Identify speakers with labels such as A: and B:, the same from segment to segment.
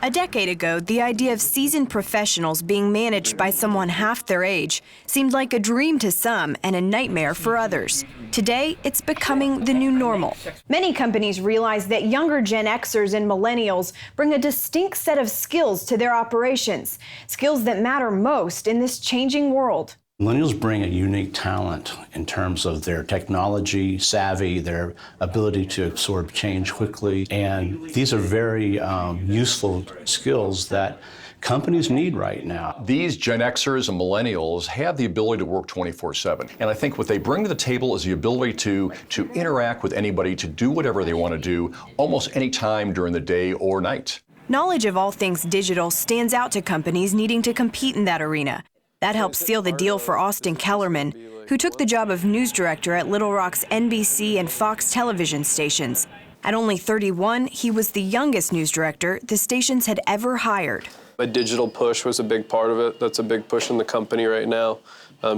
A: A decade ago, the idea of seasoned professionals being managed by someone half their age seemed like a dream to some and a nightmare for others. Today, it's becoming the new normal. Many companies realize that younger Gen Xers and millennials bring a distinct set of skills to their operations, skills that matter most in this changing world.
B: Millennials bring a unique talent in terms of their technology savvy, their ability to absorb change quickly, and these are very useful skills that companies need right now.
C: These Gen Xers and millennials have the ability to work 24/7. And I think what they bring to the table is the ability to interact with anybody, to do whatever they want to do, almost any time during the day or night.
A: Knowledge of all things digital stands out to companies needing to compete in that arena. That helped seal the deal for Austin Kellerman, who took the job of news director at Little Rock's NBC and Fox television stations. At only 31, he was the youngest news director the stations had ever hired.
D: A digital push was a big part of it. That's a big push in the company right now.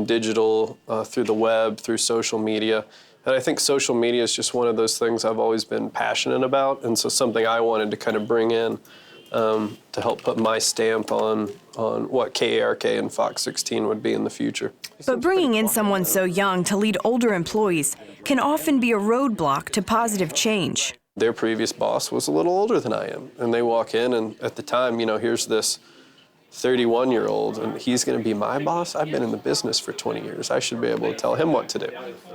D: Digital through the web, through social media. And I think social media is just one of those things I've always been passionate about, and so something I wanted to kind of bring in to help put my stamp on what KARK and Fox 16 would be in the future.
A: But bringing in someone so young to lead older employees can often be a roadblock to positive change.
D: Their previous boss was a little older than I am, and they walk in, and at the time, here's this 31-year-old, and he's going to be my boss? I've been in the business for 20 years. I should be able to tell him what to do.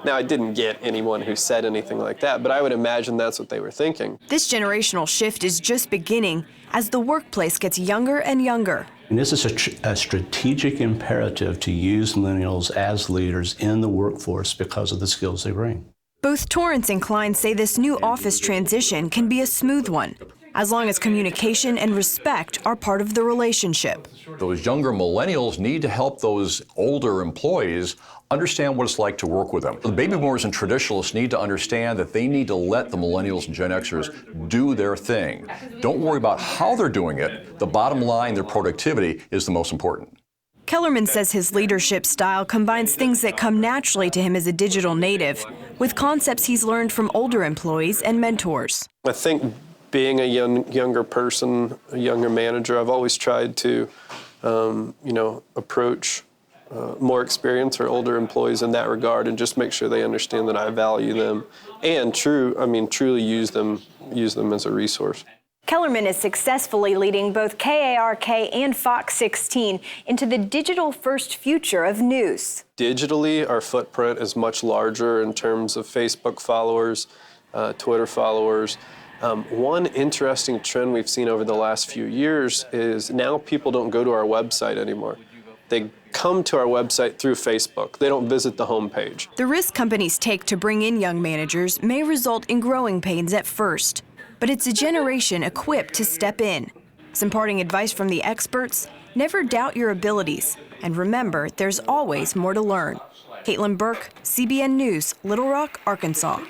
D: Now, I didn't get anyone who said anything like that, but I would imagine that's what they were thinking.
A: This generational shift is just beginning as the workplace gets younger and younger.
B: And this is a strategic imperative to use millennials as leaders in the workforce because of the skills they bring.
A: Both Torrance and Klein say this new office transition can be a smooth one, as long as communication and respect are part of the relationship.
C: Those younger millennials need to help those older employees understand what it's like to work with them. The baby boomers and traditionalists need to understand that they need to let the millennials and Gen Xers do their thing. Don't worry about how they're doing it. The bottom line, their productivity, is the most important.
A: Kellerman says his leadership style combines things that come naturally to him as a digital native with concepts he's learned from older employees and mentors.
D: I think being a younger person, a younger manager, I've always tried to, approach more experienced or older employees in that regard, and just make sure they understand that I value them and truly use them as a resource.
A: Kellerman is successfully leading both KARK and Fox 16 into the digital-first future of news.
D: Digitally, our footprint is much larger in terms of Facebook followers, Twitter followers. One interesting trend we've seen over the last few years is now people don't go to our website anymore. They come to our website through Facebook. They don't visit the homepage.
A: The risk companies take to bring in young managers may result in growing pains at first, but it's a generation equipped to step in. Some parting advice from the experts: never doubt your abilities, and remember, there's always more to learn. Caitlin Burke, CBN News, Little Rock, Arkansas.